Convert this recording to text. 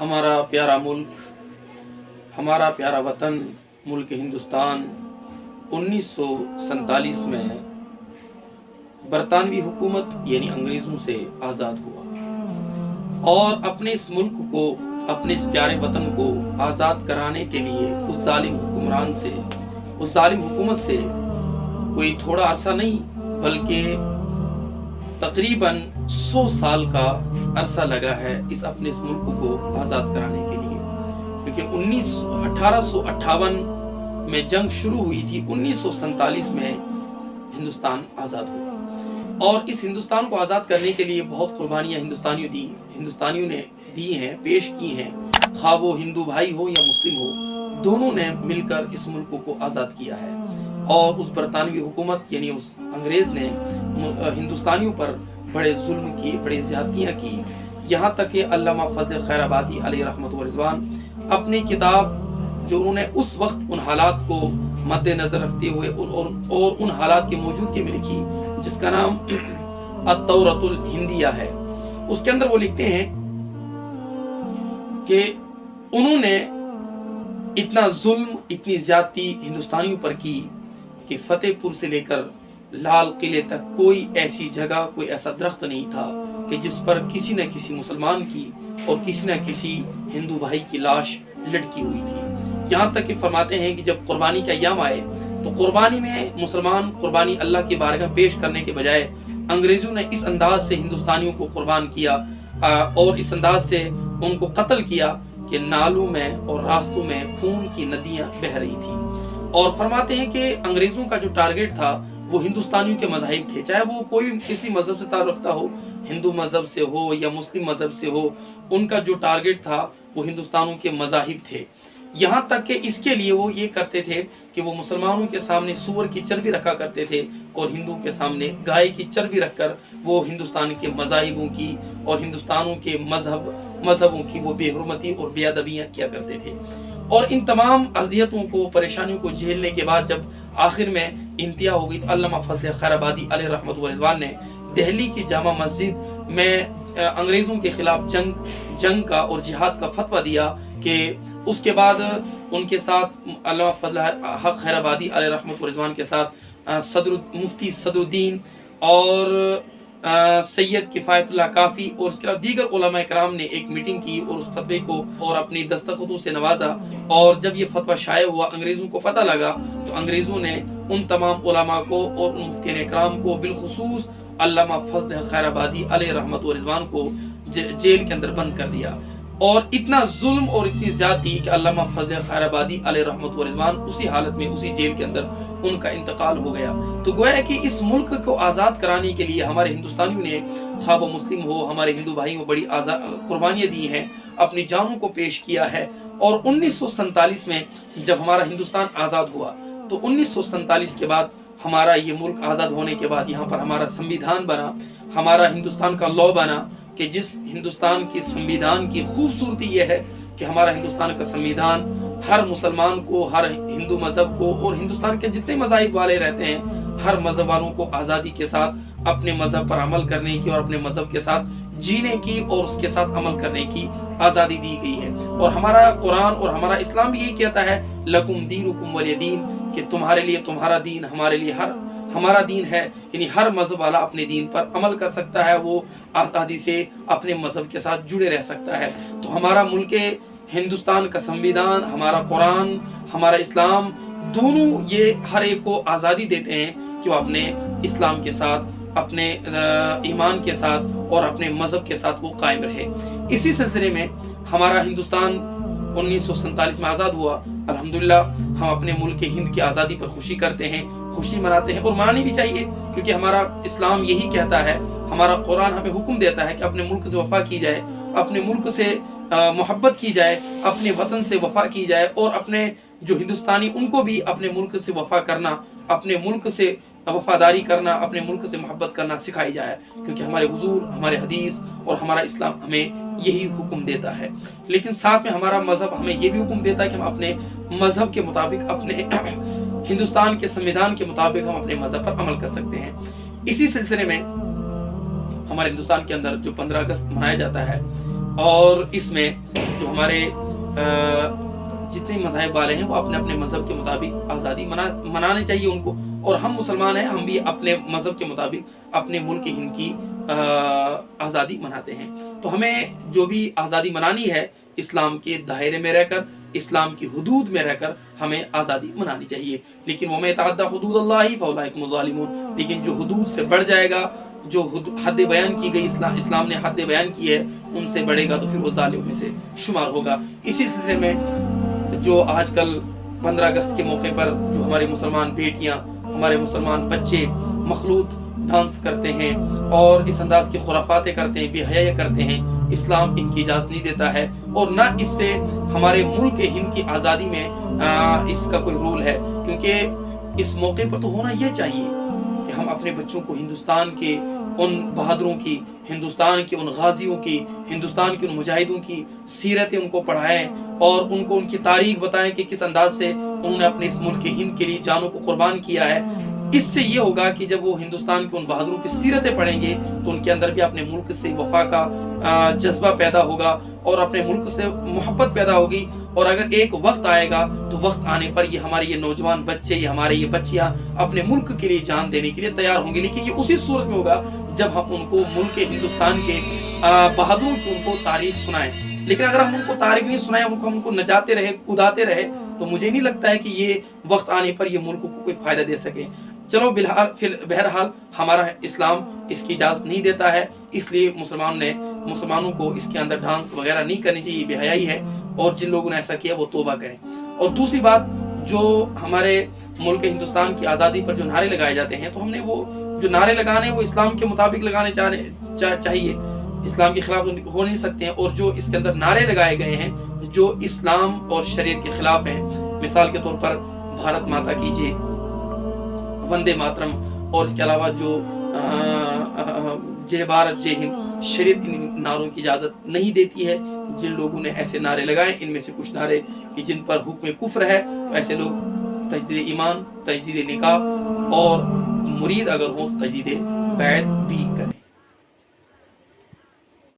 ہمارا پیارا ملک، ہمارا پیارا وطن ملک ہندوستان 1947 میں برطانوی حکومت یعنی انگریزوں سے آزاد ہوا، اور اپنے اس ملک کو، اپنے اس پیارے وطن کو آزاد کرانے کے لیے اس ظالم حکمران سے، اس ظالم حکومت سے کوئی تھوڑا عرصہ نہیں بلکہ تقریباً 100 سال کا عرصہ لگا ہے اپنے اس ملک کو آزاد کرانے کے لیے، کیونکہ 1858 میں جنگ شروع ہوئی تھی، 1947 میں ہندوستان آزاد ہوا، اور اس ہندوستان کو آزاد کرنے کے لیے بہت قربانیاں ہندوستانیوں نے دی ہیں، پیش کی ہیں، خواہ وہ ہندو بھائی ہو یا مسلم ہو، دونوں نے مل کر اس ملک کو آزاد کیا ہے۔ اور اس برطانوی حکومت یعنی اس انگریز نے ہندوستانیوں پر بڑے ظلم کی، بڑی زیادتیاں کی، یہاں تک کہ علامہ فضل خیر آبادی علیہ رحمت و رضوان اپنی کتاب جو انہوں نے اس وقت ان حالات کو مد نظر رکھتے ہوئے اور ان حالات کی موجودگی میں لکھی، جس کا نام التورۃ الہندیہ ہے، اس کے اندر وہ لکھتے ہیں کہ انہوں نے اتنا ظلم، اتنی زیادتی ہندوستانیوں پر کی کہ فتح پور سے لے کر لال قلعے تک کوئی ایسی جگہ، کوئی ایسا درخت نہیں تھا کہ جس پر کسی نہ کسی مسلمان کی اور کسی نہ کسی ہندو بھائی کی لاش لٹکی ہوئی تھی۔ یہاں تک کہ فرماتے ہیں کہ جب قربانی کا ایام آئے تو قربانی میں مسلمان قربانی اللہ کی بارگاہ پیش کرنے کے بجائے انگریزوں نے اس انداز سے ہندوستانیوں کو قربان کیا اور اس انداز سے ان کو قتل کیا کہ نالوں میں اور راستوں میں خون کی ندیاں بہہ رہی تھیں۔ اور فرماتے ہیں کہ انگریزوں کا جو ٹارگٹ تھا وہ ہندوستانیوں کے مذاہب تھے، چاہے وہ کوئی کسی مذہب سے تعلق رکھتا ہو، ہندو مذہب سے ہو یا مسلم مذہب سے ہو، ان کا جو ٹارگٹ تھا وہ ہندوستانوں کے مذاہب تھے۔ یہاں تک کہ اس کے لیے وہ یہ کرتے تھے کہ وہ مسلمانوں کے سامنے سور کی چربی رکھا کرتے تھے اور ہندو کے سامنے گائے کی چربی رکھ کر وہ ہندوستان کے مذاہبوں کی اور ہندوستانوں کے مذہبوں کی وہ بے حرمتی اور بے ادبیاں کیا کرتے تھے۔ اور ان تمام اذیتوں کو، پریشانیوں کو جھیلنے کے بعد جب آخر میں انتہا ہو گئی تو علامہ فضل خیر آبادی علیہ رحمت و رضوان نے دہلی کی جامع مسجد میں انگریزوں کے خلاف جنگ کا اور جہاد کا فتویٰ دیا کہ اس کے بعد ان کے ساتھ علامہ فضل حق خیر آبادی علیہ رحمت و رضوان کے ساتھ مفتی صدر الدین اور سید کفایت اللہ کافی اور اس کے علاوہ دیگر علماء کرام نے ایک میٹنگ کی اور اس فتوے کو اور اپنی دستخطوں سے نوازا، اور جب یہ فتویٰ شائع ہوا، انگریزوں کو پتہ لگا، تو انگریزوں نے ان تمام علماء کو اور ان مفتیان کرام کو، بالخصوص علامہ فضل خیر آبادی علیہ رحمت و رضوان کو جیل کے اندر بند کر دیا۔ اور اتنا ظلم اور اتنی زیادتی کہ علامہ فضل خیر آبادی علیہ رحمت و رضوان اسی حالت میں، اسی جیل کے اندر ان کا انتقال ہو گیا۔ تو گویا کہ اس ملک کو آزاد کرانے کے لیے ہمارے ہندوستانیوں نے، خواہ وہ مسلم ہو، ہمارے ہندو بھائی ہو، بڑی قربانیاں دی ہیں، اپنی جانوں کو پیش کیا ہے۔ اور 1947 میں جب ہمارا ہندوستان آزاد ہوا تو 1947 کے بعد ہمارا یہ ملک آزاد ہونے کے بعد یہاں پر ہمارا سنویدھان بنا، ہمارا ہندوستان کا لاء بنا، کہ جس ہندوستان کی سنویدھان کی خوبصورتی یہ ہے کہ ہمارا ہندوستان کا سنویدھان ہر مسلمان کو، ہر ہندو مذہب کو اور ہندوستان کے جتنے مذاہب والے رہتے ہیں، ہر مذہب والوں کو آزادی کے ساتھ اپنے مذہب پر عمل کرنے کی اور اپنے مذہب کے ساتھ جینے کی اور اس کے ساتھ عمل کرنے کی آزادی دی گئی ہے۔ اور ہمارا قرآن اور ہمارا اسلام بھی یہی کہتا ہے لکم دینکم ولی دین، کہ تمہارے لیے تمہارا دین، ہمارے لیے ہمارا دین ہے، یعنی ہر مذہب والا اپنے دین پر عمل کر سکتا ہے، وہ آزادی سے اپنے مذہب کے ساتھ جڑے رہ سکتا ہے۔ تو ہمارا ملک ہندوستان کا سنویدھان، ہمارا قرآن، ہمارا اسلام، دونوں یہ ہر ایک کو آزادی دیتے ہیں کہ وہ اپنے اسلام کے ساتھ، اپنے ایمان کے ساتھ اور اپنے مذہب کے ساتھ وہ قائم رہے۔ اسی سلسلے میں ہمارا ہندوستان 1947 میں آزاد ہوا۔ الحمدللہ ہم اپنے ملک ہند کی آزادی پر خوشی کرتے ہیں، خوشی مناتے ہیں، اور منانی بھی چاہیے، کیونکہ ہمارا اسلام یہی کہتا ہے، ہمارا قرآن ہمیں حکم دیتا ہے کہ اپنے ملک سے وفا کی جائے، اپنے ملک سے محبت کی جائے، اپنے وطن سے وفا کی جائے، اور اپنے جو ہندوستانی ان کو بھی اپنے ملک سے وفا کرنا، اپنے ملک سے وفاداری کرنا، اپنے ملک سے محبت کرنا سکھائی جائے، کیونکہ ہمارے حضور، ہمارے حدیث اور ہمارا اسلام ہمیں یہی حکم دیتا ہے۔ لیکن ساتھ میں ہمارا مذہب ہمیں یہ بھی حکم دیتا ہے کہ ہم اپنے مذہب کے مطابق، اپنے ہندوستان کے سنویدھان کے مطابق ہم اپنے مذہب پر عمل کر سکتے ہیں۔ اسی سلسلے میں ہمارے ہندوستان کے اندر جو 15 اگست منایا جاتا ہے، اور اس میں جو ہمارے جتنے مذاہب والے ہیں وہ اپنے اپنے مذہب کے مطابق آزادی منانے چاہیے ان کو، اور ہم مسلمان ہیں، ہم بھی اپنے مذہب کے مطابق اپنے ملک ہند کی آزادی مناتے ہیں۔ تو ہمیں جو بھی آزادی منانی ہے اسلام کے دائرے میں رہ کر، اسلام کی حدود میں رہ کر ہمیں آزادی منانی چاہیے۔ لیکن وَمَن يَتَعَدَّ حُدُودَ اللَّهِ فَأُولَٰئِكَ هُمُ الظَّالِمُونَ، لیکن جو حدود سے بڑھ جائے گا، جو حد بیان کی گئی، اسلام نے حد بیان کی ہے، ان سے بڑھے گا تو پھر وہ ظالموں میں سے شمار ہوگا۔ اسی سلسلے میں جو آج کل 15 اگست کے موقع پر جو ہماری مسلمان بیٹیاں، ہمارے مسلمان بچے مخلوط ڈانس کرتے ہیں اور اس انداز کی خرافاتیں کرتے ہیں، بے حیائی کرتے ہیں، اسلام ان کی اجازت نہیں دیتا ہے، اور نہ اس سے ہمارے ملک ہند کی آزادی میں اس کا کوئی رول ہے، کیونکہ اس موقع پر تو ہونا یہ چاہیے کہ ہم اپنے بچوں کو ہندوستان کے ان بہادروں کی، ہندوستان کے ان غازیوں کی، ہندوستان کے ان مجاہدوں کی سیرتیں ان کو پڑھائیں اور ان کو ان کی تاریخ بتائیں کہ کس انداز سے انہوں نے اپنے اس ملک ہند کے لیے جانوں کو قربان کیا ہے۔ اس سے یہ ہوگا کہ جب وہ ہندوستان کے ان بہادروں کی سیرتیں پڑھیں گے تو ان کے اندر بھی اپنے ملک سے وفا کا جذبہ پیدا ہوگا اور اپنے ملک سے محبت پیدا ہوگی، اور اگر ایک وقت آئے گا تو وقت آنے پر یہ ہمارے یہ نوجوان بچے، یہ ہمارے یہ بچیاں اپنے ملک کے لیے جان دینے کے لیے تیار ہوں گے، لیکن یہ اسی صورت میں ہوگا جب ہم ان کو ملک ہندوستان کے بہادروں کی ان کو تاریخ سنائیں۔ لیکن اگر ہم ان کو تاریخ نہیں سنائیں، ہم ان کو نچاتے رہے، کوداتے رہے، تو مجھے نہیں لگتا ہے کہ یہ وقت آنے پر یہ ملک کو کوئی فائدہ دے سکے۔ چلو بہرحال ہمارا اسلام اس کی اجازت نہیں دیتا ہے، اس لیے مسلمانوں کو اس کے اندر ڈانس وغیرہ نہیں کرنی چاہیے، بے حیائی ہے، اور جن لوگوں نے ایسا کیا وہ توبہ کریں۔ اور دوسری بات، جو ہمارے ملک ہندوستان کی آزادی پر جو نعرے لگائے جاتے ہیں، تو ہم نے وہ جو نعرے لگانے وہ اسلام کے مطابق لگانے چاہیے، اسلام کے خلاف ہو نہیں سکتے ہیں، اور جو اس کے اندر نعرے لگائے گئے ہیں جو اسلام اور شریعت کے خلاف ہیں، مثال کے طور پر بھارت ماتا کی جے، وندے ماترم، اور اس کے علاوہ جو جے بھارت جے ہند، شریعت ان نعروں کی اجازت نہیں دیتی ہے۔ جن لوگوں نے ایسے نعرے لگائے، ان میں سے کچھ نعرے کہ جن پر حکم کفر ہے، تو ایسے لوگ تجدید ایمان، تجدید نکاح، اور مرید اگر ہوں تو تجدید بیعت بھی کریں۔